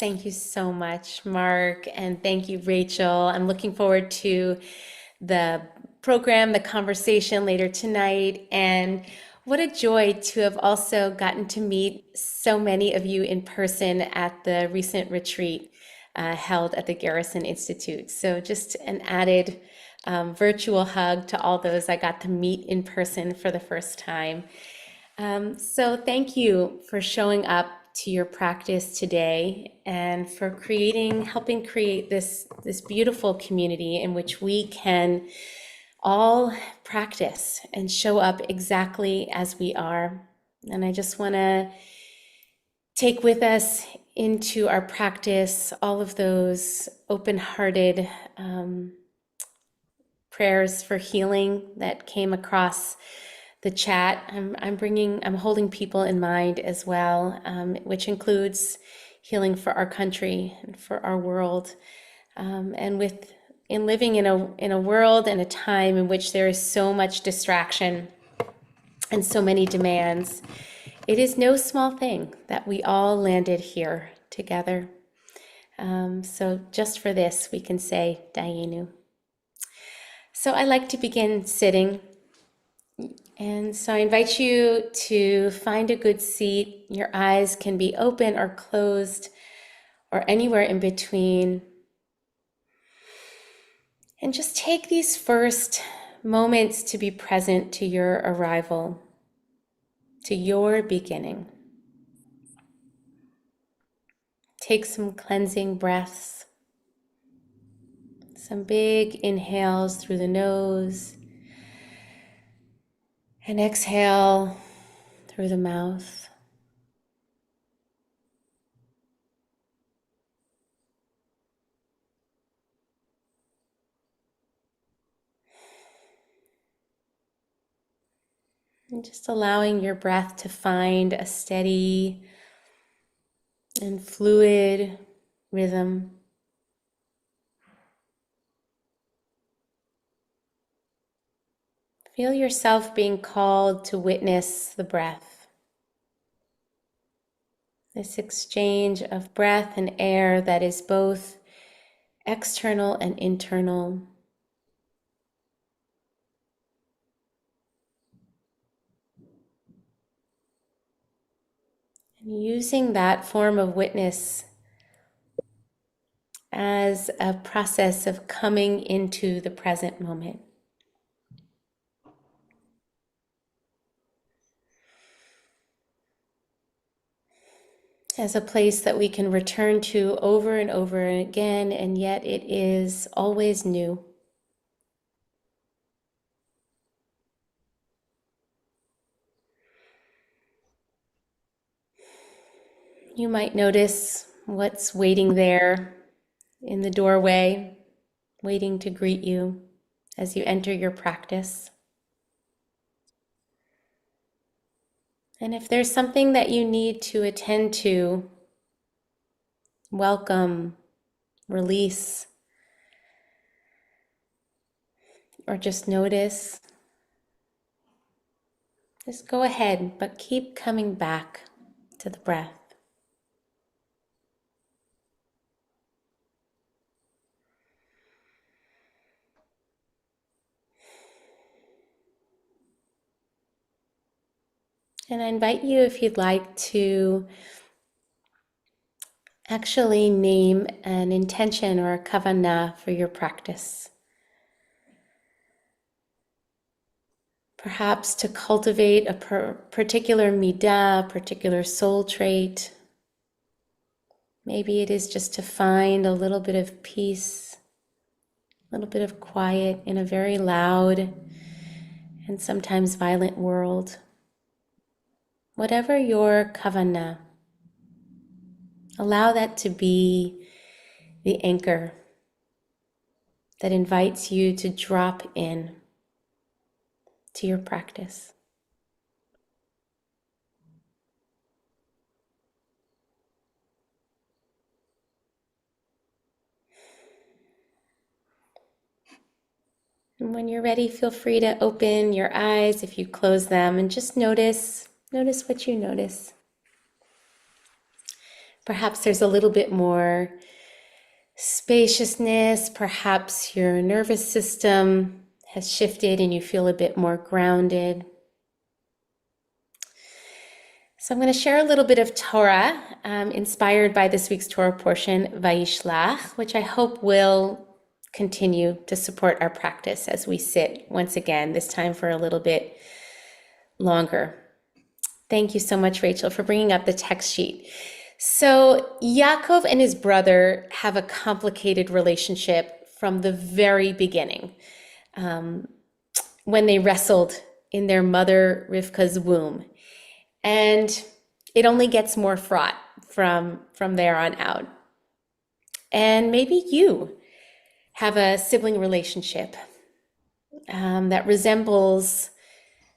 Thank you so much, Mark, and thank you, Rachel. I'm looking forward to the program, the conversation later tonight, and what a joy to have also gotten to meet so many of you in person at the recent retreat held at the Garrison Institute. So just an added virtual hug to all those I got to meet in person for the first time. So thank you for showing up to your practice today and for helping create this beautiful community in which we can all practice and show up exactly as we are. And I just want to take with us into our practice all of those open-hearted prayers for healing that came across the chat. I'm holding people in mind as well, which includes healing for our country and for our world. In living in a world and a time in which there is so much distraction and so many demands, it is no small thing that we all landed here together. So just for this, we can say Dayenu. So I like to begin sitting. And so I invite you to find a good seat. Your eyes can be open or closed or anywhere in between. And just take these first moments to be present to your arrival, to your beginning. Take some cleansing breaths, some big inhales through the nose, and exhale through the mouth. And just allowing your breath to find a steady and fluid rhythm. Feel yourself being called to witness the breath. This exchange of breath and air that is both external and internal. And using that form of witness as a process of coming into the present moment. As a place that we can return to over and over again, and yet it is always new. You might notice what's waiting there in the doorway, waiting to greet you as you enter your practice. And if there's something that you need to attend to, welcome, release, or just notice, just go ahead, but keep coming back to the breath. And I invite you, if you'd like, to actually name an intention or a kavanah for your practice. Perhaps to cultivate a particular midah, particular soul trait. Maybe it is just to find a little bit of peace, a little bit of quiet in a very loud and sometimes violent world. Whatever your kavanah, allow that to be the anchor that invites you to drop in to your practice. And when you're ready, feel free to open your eyes if you close them and just notice what you notice. Perhaps there's a little bit more spaciousness. Perhaps your nervous system has shifted and you feel a bit more grounded. So I'm going to share a little bit of Torah inspired by this week's Torah portion, Vayishlach, which I hope will continue to support our practice as we sit once again, this time for a little bit longer. Thank you so much, Rachel, for bringing up the text sheet. So Yaakov and his brother have a complicated relationship from the very beginning, when they wrestled in their mother Rivka's womb. And it only gets more fraught from there on out. And maybe you have a sibling relationship that resembles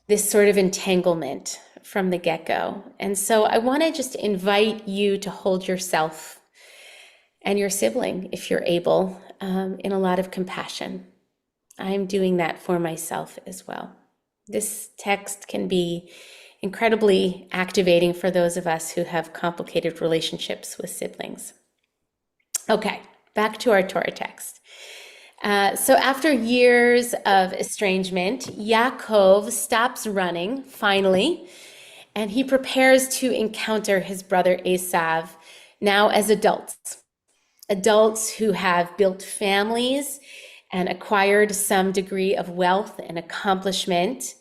this sort of entanglement from the get-go. And so I want to just invite you to hold yourself and your sibling, if you're able, in a lot of compassion. I'm doing that for myself as well. This text can be incredibly activating for those of us who have complicated relationships with siblings. Okay, back to our Torah text. So after years of estrangement, Yaakov stops running, finally, and he prepares to encounter his brother Esav, now as adults who have built families and acquired some degree of wealth and accomplishment.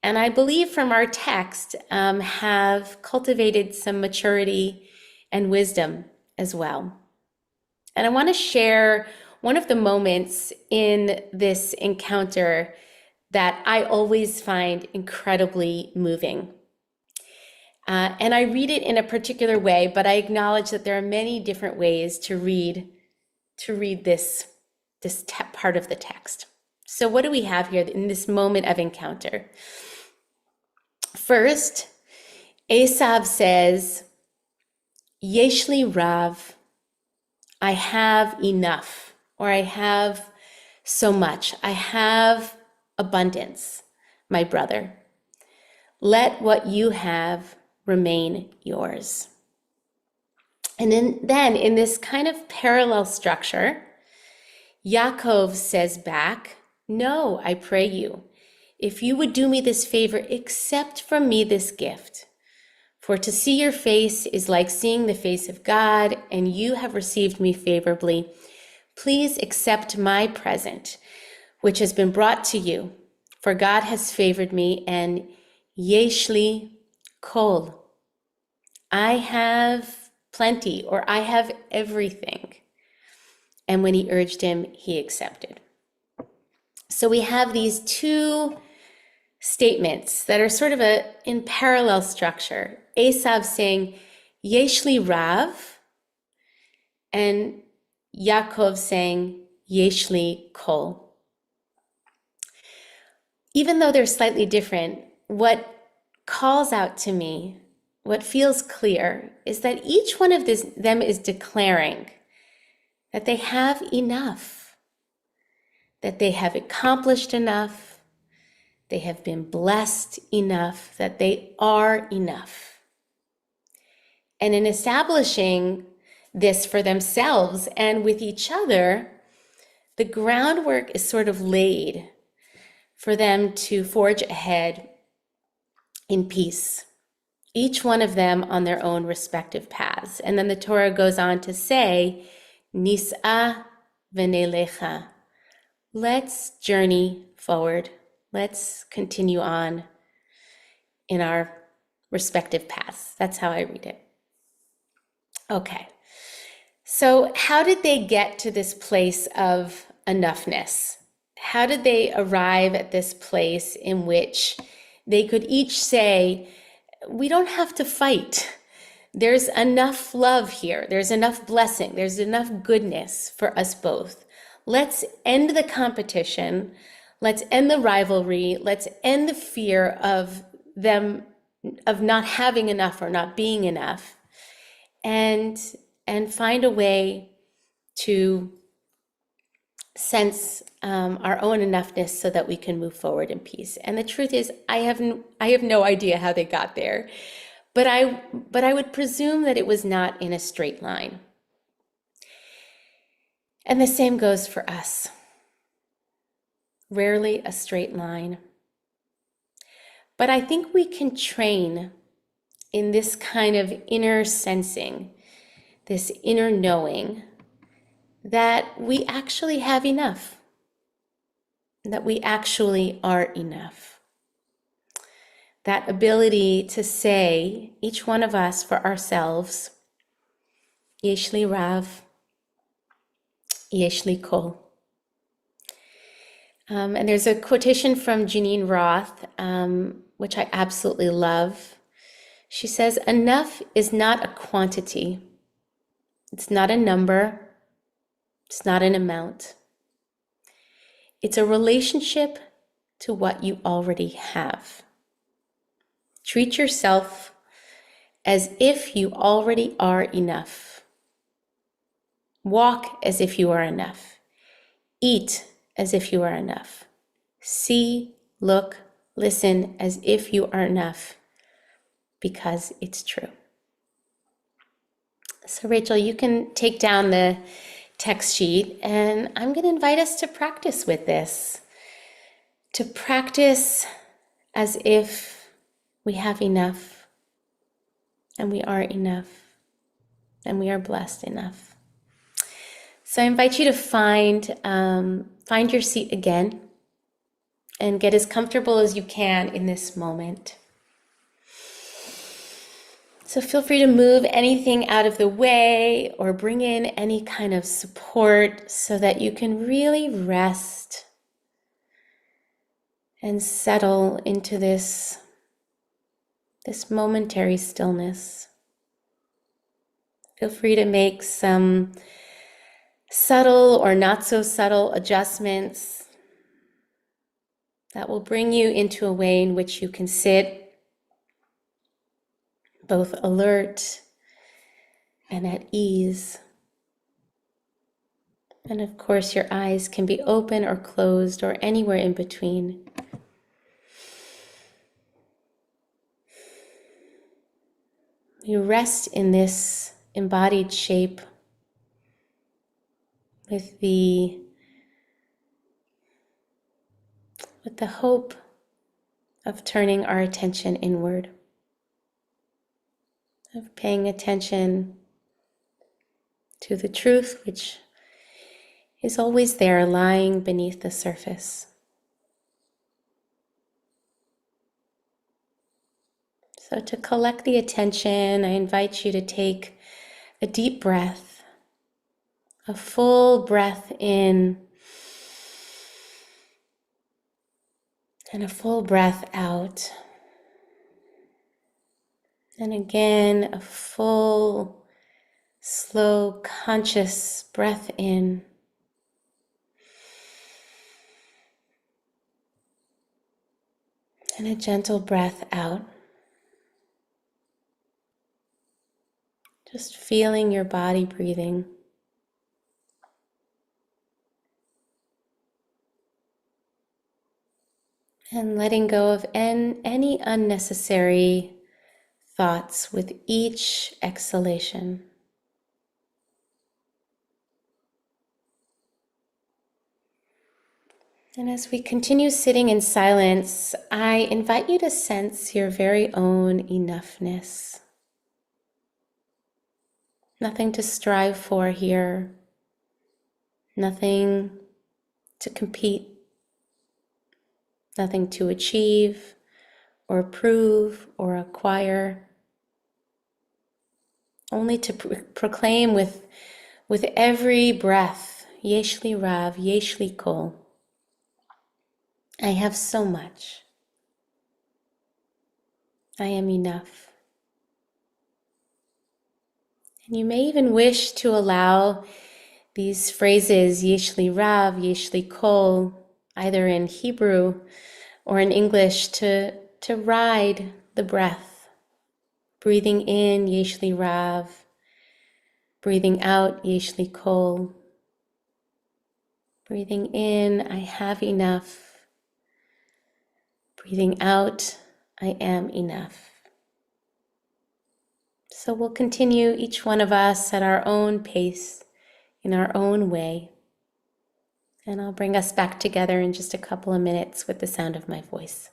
And I believe from our text, have cultivated some maturity and wisdom as well. And I want to share one of the moments in this encounter that I always find incredibly moving. And I read it in a particular way, but I acknowledge that there are many different ways to read this part of the text. So what do we have here in this moment of encounter? First, Esav says, Yeshli Rav, I have enough, or I have so much. I have abundance, my brother. Let what you have remain yours. And then in this kind of parallel structure, Yaakov says back, no, I pray you, if you would do me this favor, accept from me this gift. For to see your face is like seeing the face of God, and you have received me favorably. Please accept my present, which has been brought to you. For God has favored me, and yeshli kol. I have plenty, or I have everything. And when he urged him, he accepted. So we have these two statements that are sort of in parallel structure. Esav saying, Yeshli Rav, and Yaakov saying, Yeshli Kol. Even though they're slightly different, what calls out to me, what feels clear, is that each one of them is declaring that they have enough, that they have accomplished enough, they have been blessed enough, that they are enough. And in establishing this for themselves and with each other, the groundwork is sort of laid for them to forge ahead in peace, each one of them on their own respective paths. And then the Torah goes on to say, Nis'a v'nelecha. Let's journey forward. Let's continue on in our respective paths. That's how I read it. Okay. So how did they get to this place of enoughness? How did they arrive at this place in which they could each say, we don't have to fight. There's enough love here. There's enough blessing. There's enough goodness for us both. Let's end the competition. Let's end the rivalry. Let's end the fear of them, of not having enough or not being enough, and find a way to sense our own enoughness so that we can move forward in peace. And the truth is, I have no idea how they got there, But I would presume that it was not in a straight line. And the same goes for us. Rarely a straight line. But I think we can train in this kind of inner sensing, this inner knowing that we actually have enough, that we actually are enough. That ability to say, each one of us for ourselves, Yesh li Rav, Yesh li Kol. And there's a quotation from Janine Roth, which I absolutely love. She says, enough is not a quantity. It's not a number. It's not an amount. It's a relationship to what you already have. Treat yourself as if you already are enough. Walk as if you are enough. Eat as if you are enough. See, look, listen as if you are enough, because it's true. So Rachel, you can take down the text sheet, and I'm going to invite us to practice with this. To practice as if we have enough, and we are enough, and we are blessed enough. So I invite you to find your seat again and get as comfortable as you can in this moment. So feel free to move anything out of the way or bring in any kind of support so that you can really rest and settle into this momentary stillness. Feel free to make some subtle or not so subtle adjustments that will bring you into a way in which you can sit both alert and at ease. And of course, your eyes can be open or closed or anywhere in between. You rest in this embodied shape with the hope of turning our attention inward, of paying attention to the truth which is always there lying beneath the surface. So to collect the attention, I invite you to take a deep breath, a full breath in, and a full breath out. And again, a full, slow, conscious breath in. And a gentle breath out. Just feeling your body breathing. And letting go of any unnecessary thoughts with each exhalation. And as we continue sitting in silence, I invite you to sense your very own enoughness. Nothing to strive for here, nothing to compete, nothing to achieve or prove or acquire. Only to proclaim with every breath, Yesh li Rav, Yesh li Kol. I have so much. I am enough. And you may even wish to allow these phrases, Yesh li Rav, Yesh li Kol, either in Hebrew or in English, to ride the breath. Breathing in, Yesh li Rav. Breathing out, Yesh li Kol. Breathing in, I have enough. Breathing out, I am enough. So we'll continue, each one of us at our own pace, in our own way. And I'll bring us back together in just a couple of minutes with the sound of my voice.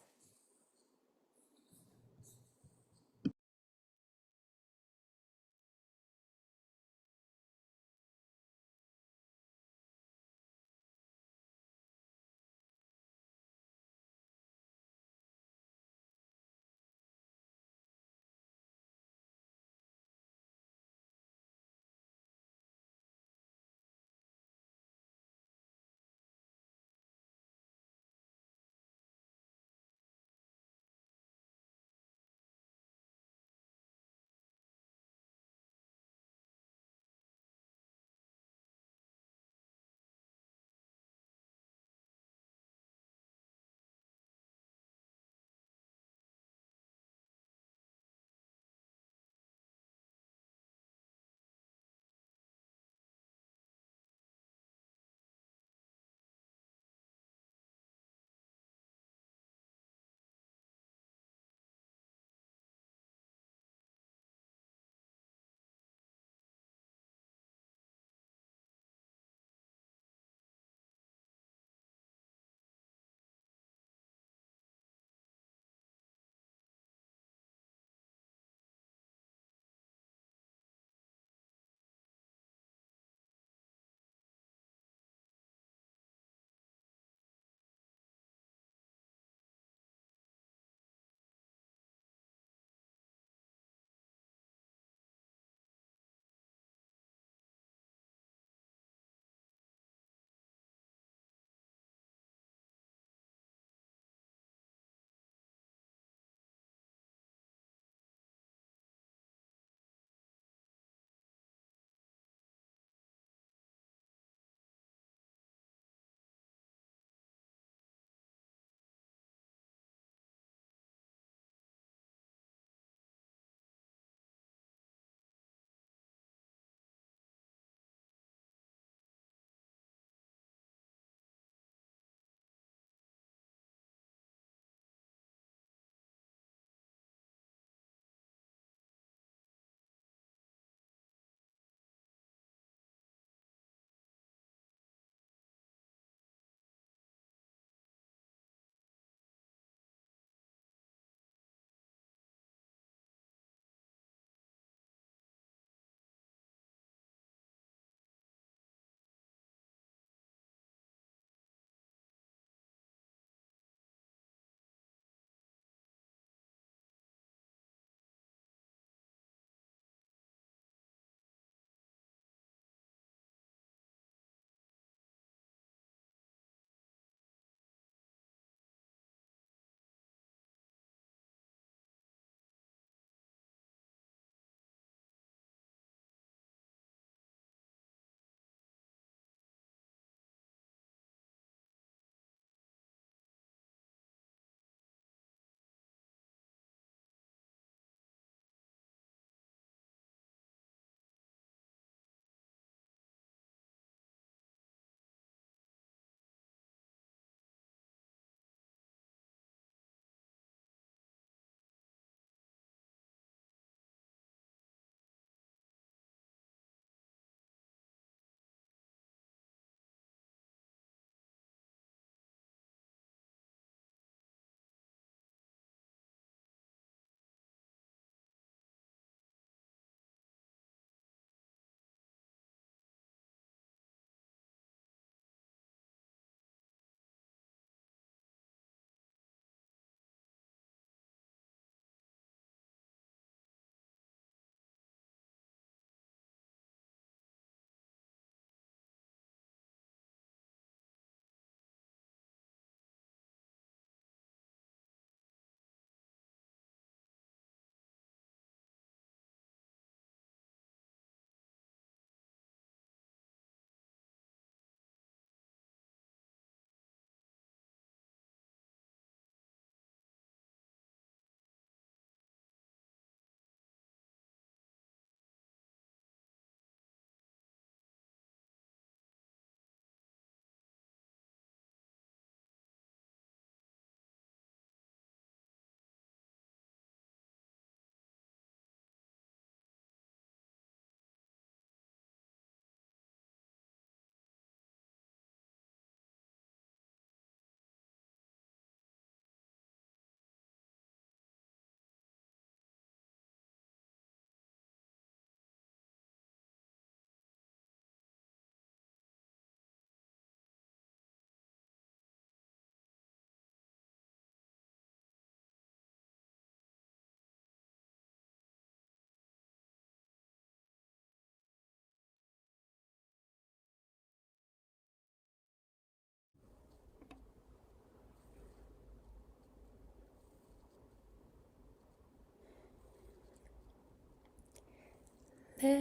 Letakain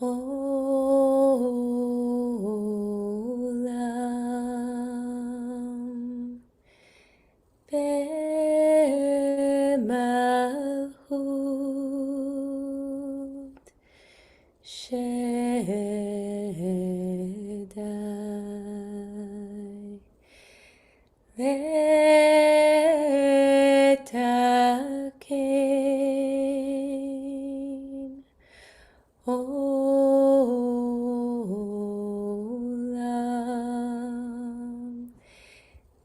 Olam Bemalchut Shaddai Letakain Olam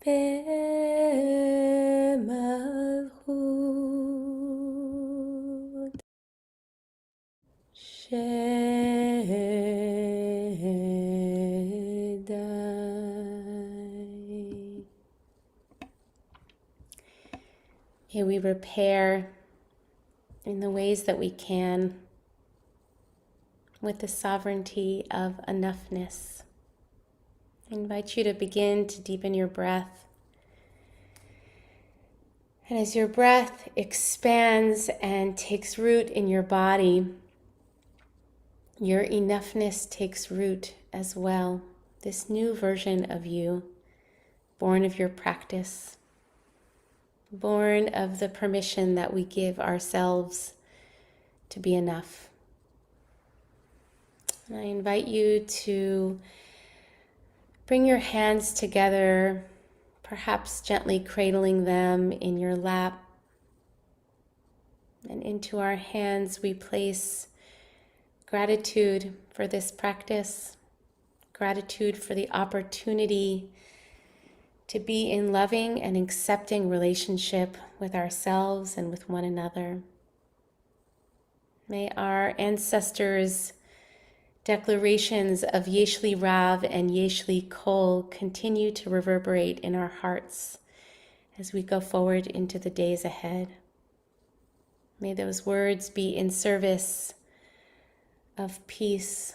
Bemalchut Shaddai. May we repair in the ways that we can with the sovereignty of enoughness. I invite you to begin to deepen your breath. And as your breath expands and takes root in your body, your enoughness takes root as well. This new version of you, born of your practice, born of the permission that we give ourselves to be enough. And I invite you to bring your hands together, perhaps gently cradling them in your lap. And into our hands we place gratitude for this practice, gratitude for the opportunity to be in loving and accepting relationship with ourselves and with one another. May our ancestors' declarations of Yeshli Rav and Yeshli Kol continue to reverberate in our hearts as we go forward into the days ahead. May those words be in service of peace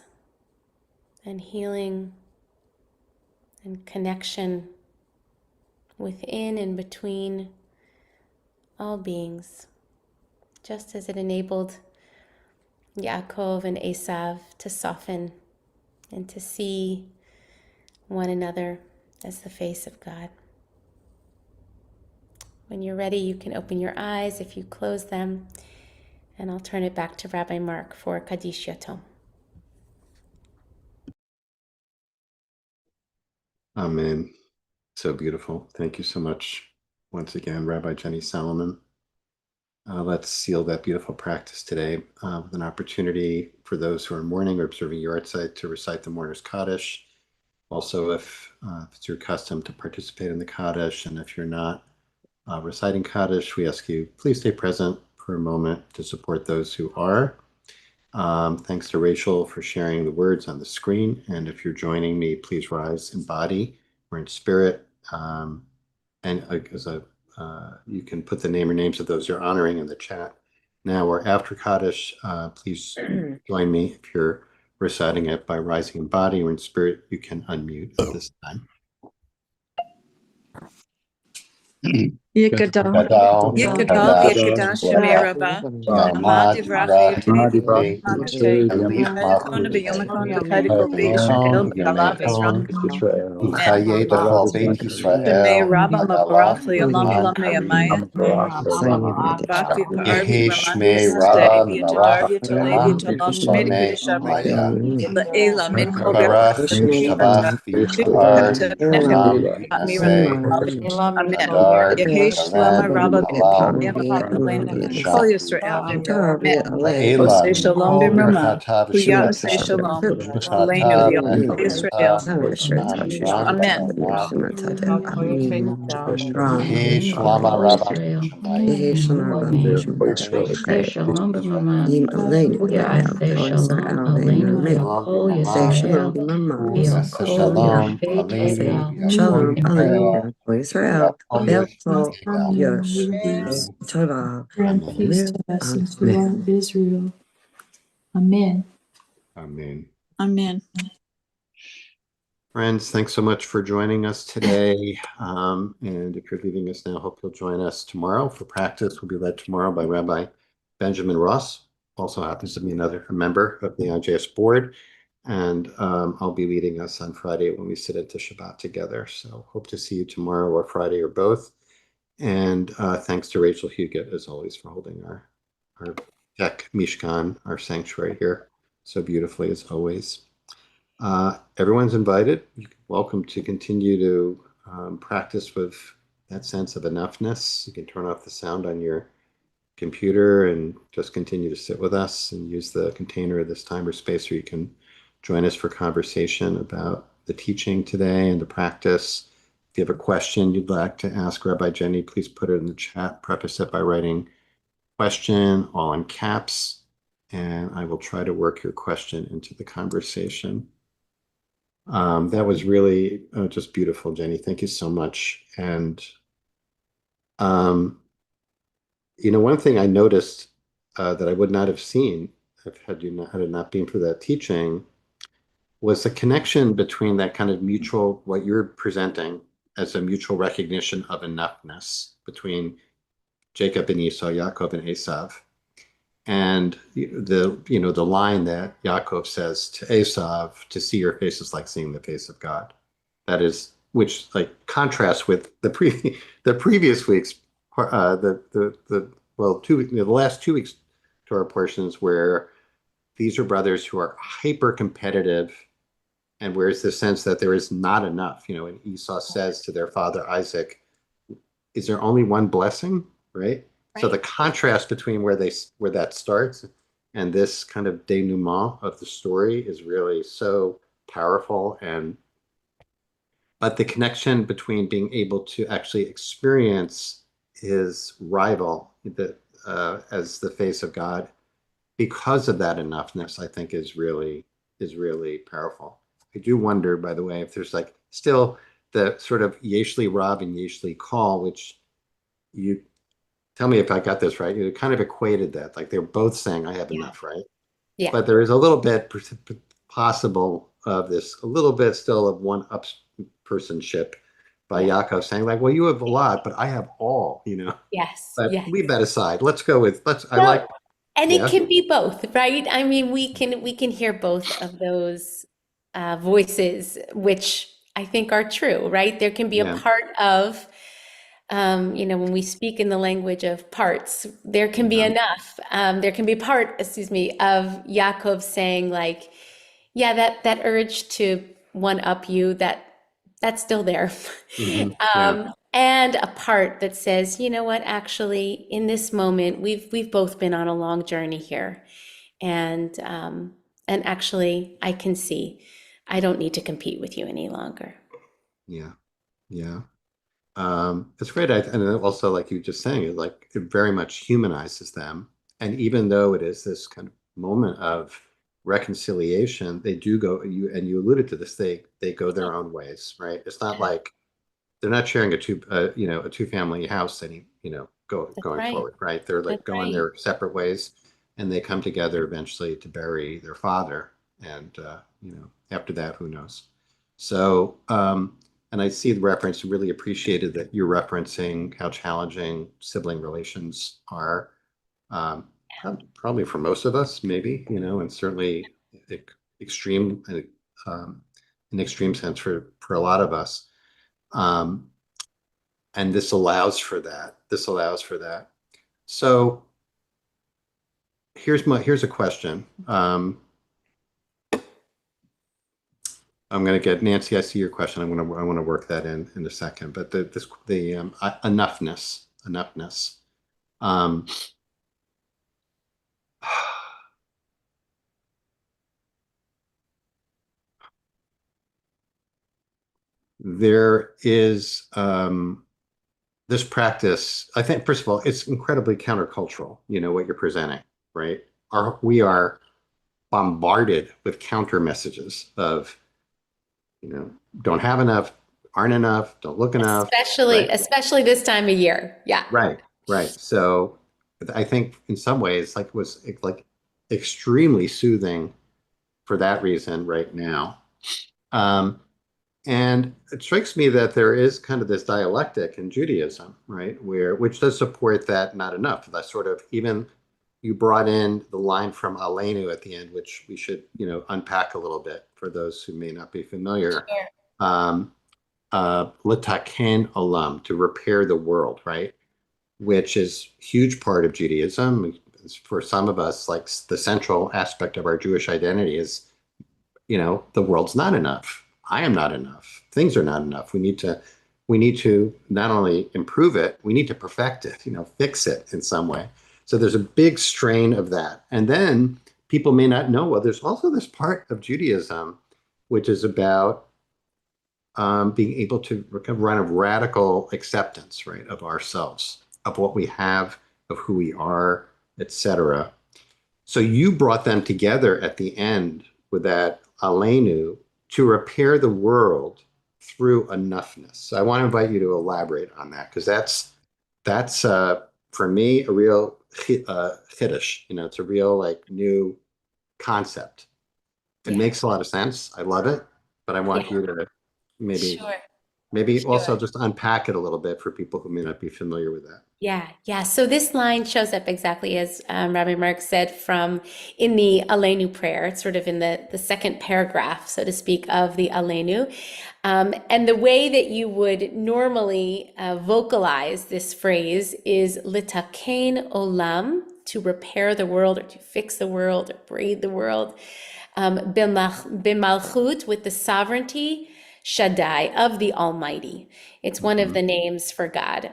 and healing and connection within and between all beings, just as it enabled Yaakov and Esav to soften and to see one another as the face of God. When you're ready, you can open your eyes if you close them, and I'll turn it back to Rabbi Mark for Kaddish Yatom. Amen. So beautiful. Thank you so much once again, Rabbi Jenny Solomon. Let's seal that beautiful practice today with an opportunity for those who are mourning or observing yahrzeit to recite the mourner's Kaddish. Also, if it's your custom to participate in the Kaddish, and if you're not reciting Kaddish, we ask you please stay present for a moment to support those who are. Thanks to Rachel for sharing the words on the screen. And if you're joining me, please rise in body or in spirit. You can put the name or names of those you're honoring in the chat now or after Kaddish. Please join me if you're reciting it by rising in body or in spirit. You can unmute at this time. Yikadal, Shemay Rabba, Yama Divrach Yote, Alif Medakona Malchut Beyomakon, Bekadiko Beisrael, Bekalav Israel, Uchaye B'chol Beit Shemay Yisrael, Rabba Mabarach, Leolam Leman Olam Meyamaya, Vakti Pa'arvi Yehi Ramandi Shmei Siste, Rabba Vietadar Mevarach Vietalevi, Olam Talam Shemedi Lamei Kadeshavri, Maya. Le'ela Min Kol Yibarach V'yishtabach V'yitpa'ar Olam Nase Amen. Hadar Yehesh Lama Shalem Rabba Halal Yasha. Kol Yisrael. Le'ela Osei Shalom Kol B'Mrama. Birchata Huya Osei V'Shavata Shalom. Aleinu Birchata V'Yom V'Bracha Yisrael. Amram Amen. V'Amram Amen. Yehi Shlama All Rabba Israel. Shemayim Say shalom b'mama. Shalom Say shalom aleinu v'yakol Yisrael. Yaseh V'yakol Shalom yashvei Aleinu tevel. V'Yakol Amen. Yisrael V'Yakol Yashvei Tevel. Grant Amen. peace to us and to all Israel. Amen. Amen. Amen. Friends, thanks so much for joining us today. And if you're leaving us now, hope you'll join us tomorrow for practice. We'll be led tomorrow by Rabbi Benjamin Ross, also happens to be another member of the IJS board. And I'll be leading us on Friday when we sit into Shabbat together. So hope to see you tomorrow or Friday or both. And thanks to Rachel Huguet, as always, for holding our tech Mishkan, our sanctuary here, so beautifully as always. Everyone's invited. You're welcome to continue to practice with that sense of enoughness. You can turn off the sound on your computer and just continue to sit with us and use the container of this time or space where you can join us for conversation about the teaching today and the practice. If you have a question you'd like to ask Rabbi Jenny, please put it in the chat. Preface it by writing question, all in caps, and I will try to work your question into the conversation. That was really just beautiful, Jenny. Thank you so much. And, one thing I noticed that I would not have seen had it not been for that teaching was the connection between that kind of mutual, what you're presenting as a mutual recognition of enoughness between Jacob and Esau, Yaakov and Esav. And the line that Yaakov says to Esav, to see your face is like seeing the face of God. That is, which like contrasts with the previous week's the last 2 weeks to our portions where these are brothers who are hyper competitive, and where's the sense that there is not enough. And Esau says to their father Isaac, "Is there only one blessing?" Right? So the contrast between where that starts and this kind of denouement of the story is really so powerful. But the connection between being able to actually experience his rival as the face of God because of that enoughness, I think is really powerful. I do wonder, by the way, if there's like still the sort of Yeshli Rav and Yeshli Call, which you tell me if I got this right. You kind of equated that, like they're both saying, "I have enough," right? Yeah. But there is a little bit possible of this, a little bit still of one up personship by Yaakov saying, like, "Well, you have a lot, but I have all," Yes. But Yes. leave that aside. Let's go with And yeah. it can be both, right? I mean, we can hear both of those voices, which I think are true, right? There can be a Yeah. part of, when we speak in the language of parts, there can be enough. There can be part, excuse me, of Yaakov saying like, yeah, that urge to one up you, that's still there. Yeah. And a part that says, you know what, actually, in this moment, we've both been on a long journey here. And actually, I can see I don't need to compete with you any longer. Yeah. Yeah. It's great. And also, like you just saying, it very much humanizes them. And even though it is this kind of moment of reconciliation, they do go, you alluded to this, they go their own ways, right? It's not like they're not sharing a two family house That's going right. forward, right? They're like That's going right. their separate ways, and they come together eventually to bury their father. And after that, who knows? So, and I see the reference, really appreciated that you're referencing how challenging sibling relations are. Um, Probably for most of us, maybe, and certainly extreme, in extreme sense for a lot of us. Um, and this allows for that. This allows for that. So here's a question. I'm going to get Nancy. I see your question. I want to work that in a second. But the enoughness. Um, there is this practice. I think first of all, it's incredibly countercultural. What you're presenting, right? We are bombarded with counter messages of don't have enough, aren't enough, don't look enough, right? Especially this time of year. Yeah. Right. So I think in some ways, like, was like extremely soothing for that reason right now. Um, And it strikes me that there is kind of this dialectic in Judaism, right, which does support that not enough. That sort of even you brought in the line from Aleinu at the end, which we should, unpack a little bit for those who may not be familiar. Sure. Litaken olam, to repair the world, right? Which is a huge part of Judaism. For some of us, like the central aspect of our Jewish identity is, the world's not enough. I am not enough. Things are not enough. We need to not only improve it, we need to perfect it, fix it in some way. So there's a big strain of that. And then people may not know, well, there's also this part of Judaism, which is about being able to run a radical acceptance, right, of ourselves, of what we have, of who we are, etc. So you brought them together at the end with that Aleinu to repair the world through enoughness. So I want to invite you to elaborate on that, because that's for me a real chiddush. It's a real like new concept. It Yeah. makes a lot of sense. I love it, but I want Yeah. you to maybe Sure. maybe Sure. also just unpack it a little bit for people who may not be familiar with that. Yeah. So this line shows up exactly as Rabbi Mark said from in the Aleinu prayer. It's sort of in the second paragraph, so to speak, of the Aleinu. And the way that you would normally vocalize this phrase is litaken olam, to repair the world or to fix the world or braid the world. B'malchut, with the sovereignty, Shaddai, of the Almighty. It's one of the names for God.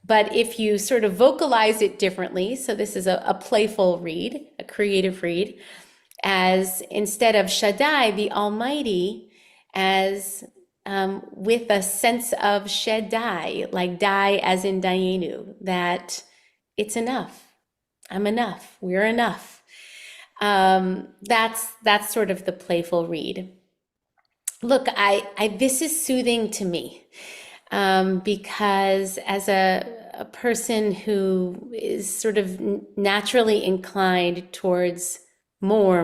But if you sort of vocalize it differently, so this is a playful read, a creative read, as instead of Shaddai, the Almighty, as with a sense of Shaddai, like die as in Dayenu, that it's enough. I'm enough. We're enough. That's sort of the playful read. Look, this is soothing to me. Because as a person who is sort of naturally inclined towards more,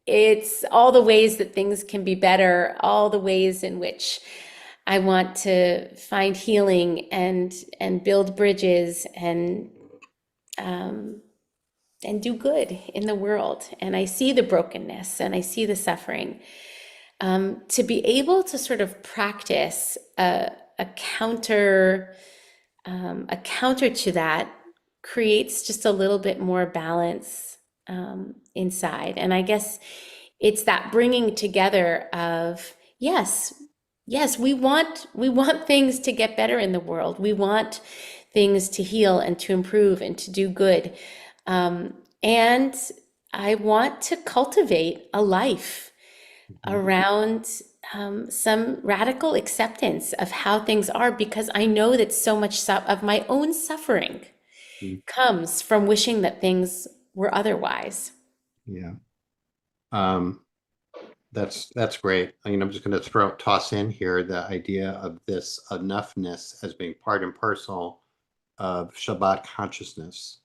it's all the ways that things can be better, all the ways in which I want to find healing and build bridges and do good in the world. And I see the brokenness and I see the suffering. To be able to sort of practice a counter to that creates just a little bit more balance inside. And I guess it's that bringing together of yes, we want things to get better in the world. We want things to heal and to improve and to do good. And I want to cultivate a life around some radical acceptance of how things are, because I know that so much of my own suffering comes from wishing that things were otherwise. Yeah. That's great. I'm just going to toss in here the idea of this enoughness as being part and parcel of Shabbat consciousness.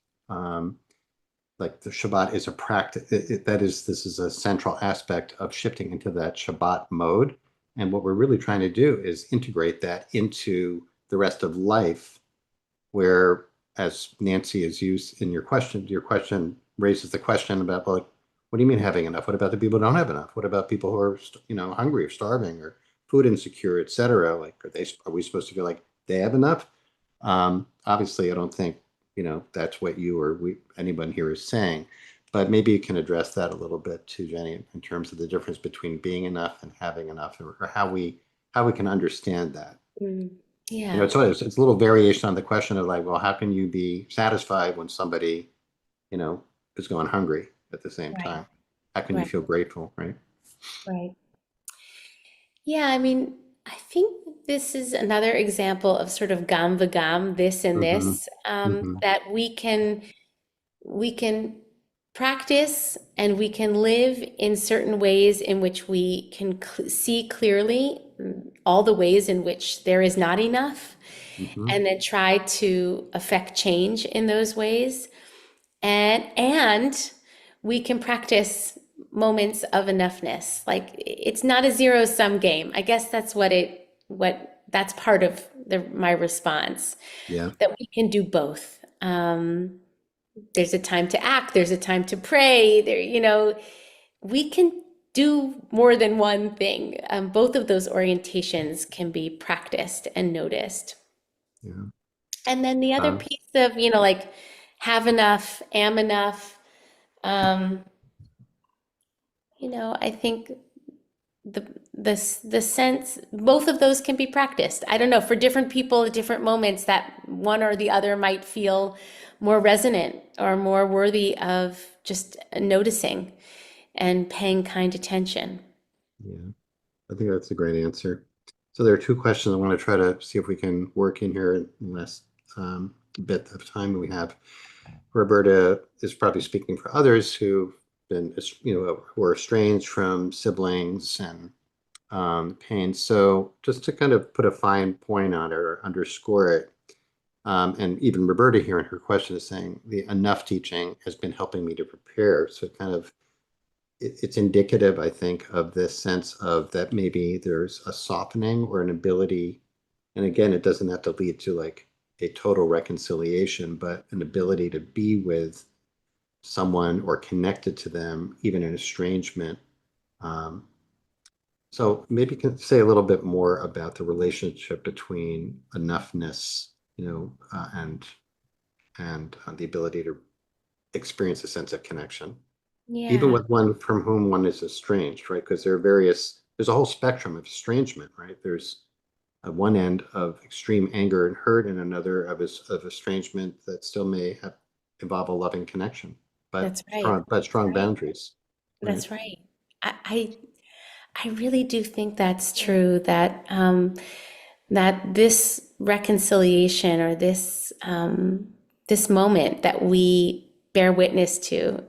Like the Shabbat is a practice. This is a central aspect of shifting into that Shabbat mode. And what we're really trying to do is integrate that into the rest of life, where, as Nancy has used in your question raises the question about, well, what do you mean having enough? What about the people who don't have enough? What about people who are, hungry or starving or food insecure, et cetera? Like, are we supposed to feel like they have enough? Obviously, I don't think, that's what you or anyone here is saying, but maybe you can address that a little bit too, Jenny, in terms of the difference between being enough and having enough, or how we can understand that. Yeah. It's a little variation on the question of like, well, how can you be satisfied when somebody, is going hungry at the same time? How can you feel grateful, right? Right. Yeah, I mean, I think this is another example of sort of gam v'gam, this and this, that we can practice and we can live in certain ways in which we can see clearly all the ways in which there is not enough, and then try to affect change in those ways. And we can practice moments of enoughness. Like it's not a zero-sum game. I guess that's that's part of my response, Yeah. that we can do both. There's a time to act, there's a time to pray. We can do more than one thing. Both of those orientations can be practiced and noticed. Yeah. And then the other piece of, like have enough, am enough. I think the sense, both of those can be practiced. I don't know, for different people at different moments, that one or the other might feel more resonant or more worthy of just noticing and paying kind attention. Yeah. I think that's a great answer. So there are two questions I want to try to see if we can work in here in the last bit of time we have. Roberta is probably speaking for others who've been, who are estranged from siblings and pain. So just to kind of put a fine point on it or underscore it, and even Roberta here in her question is saying the enough teaching has been helping me to prepare. So it's indicative, I think, of this sense of that maybe there's a softening or an ability. And again, it doesn't have to lead to like a total reconciliation, but an ability to be with someone or connected to them, even in estrangement. So maybe you can say a little bit more about the relationship between enoughness, and the ability to experience a sense of connection, even Yeah, with one from whom one is estranged, right? Because there's a whole spectrum of estrangement, right? There's one end of extreme anger and hurt, and another of estrangement that still may involve a loving connection, but that's right. strong boundaries, right? That's right. I I really do think that's true, that this reconciliation, or this moment that we bear witness to,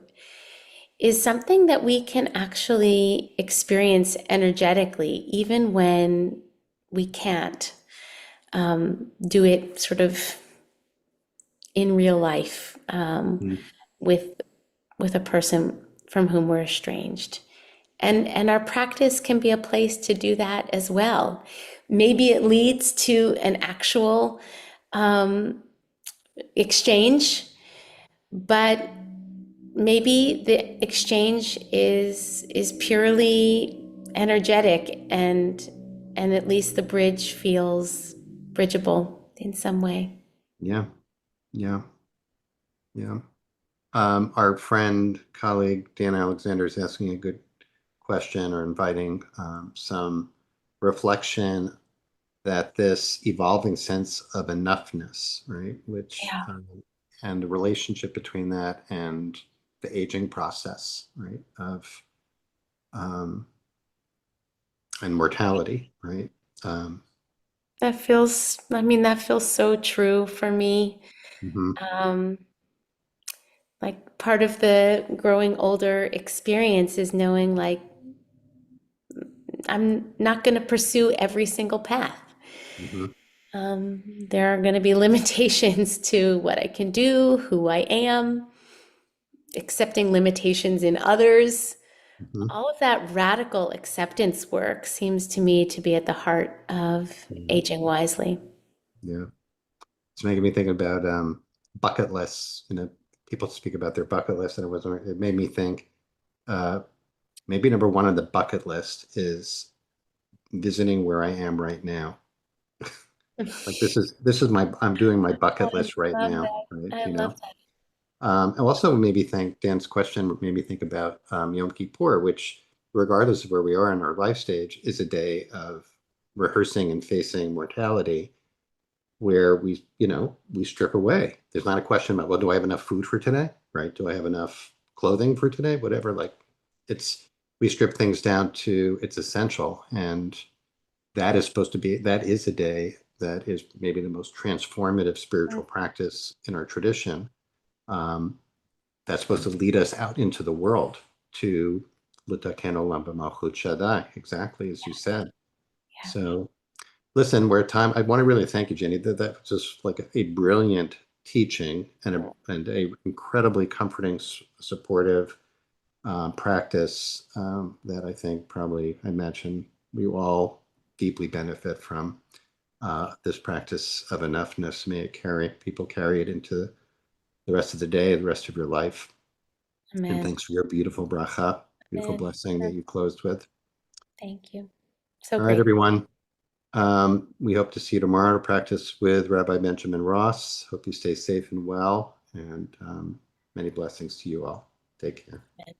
is something that we can actually experience energetically, even when we can't do it sort of in real life, Mm. with a person from whom we're estranged. And our practice can be a place to do that as well. Maybe it leads to an actual exchange, but maybe the exchange is purely energetic, and at least the bridge feels bridgeable in some way. Yeah, yeah, yeah. Our friend, colleague, Dan Alexander is asking a good question, or inviting some reflection, that this evolving sense of enoughness, right? Yeah, And the relationship between that and the aging process, right? Um, and mortality, right? Um, that feels so true for me. mhm, Um, like part of the growing older experience is knowing, like, I'm not going to pursue every single path. mhm, There are going to be limitations to what I can do, who I am, accepting limitations in others. mhm. All of that radical acceptance work seems to me to be at the heart of Yeah, aging wisely. yeah. It's making me think about bucket lists. People speak about their bucket list, and it made me think, uh, maybe number one on the bucket list is visiting where I am right now. Like this is I'm doing my bucket I list right love now, that. right? I love that. And also made me think, Dan's question made me think about Yom Kippur, which, regardless of where we are in our life stage, is a day of rehearsing and facing mortality, where we strip away. There's not a question about, well, do I have enough food for today? Right? Do I have enough clothing for today? Whatever. Like, we strip things down to its essential. And that is a day that is maybe the most transformative spiritual practice in our tradition. Um, that's supposed to lead us out into the world to L'taken olam b'malchut Shaddai, exactly as you said. Yeah. So listen, we're at time. I want to really thank you, Jenny. That was just like a brilliant teaching, and a incredibly comforting, supportive practice that I think probably I mentioned we all deeply benefit from. This practice of enoughness, may it people carry it into the rest of the day, the rest of your life. And Amen. thanks for your beautiful bracha, beautiful Amen. blessing that you closed with. Thank you. So All right, great. everyone. We hope to see you tomorrow to practice with Rabbi Benjamin Ross. Hope you stay safe and well, and many blessings to you all. Take care. Amen.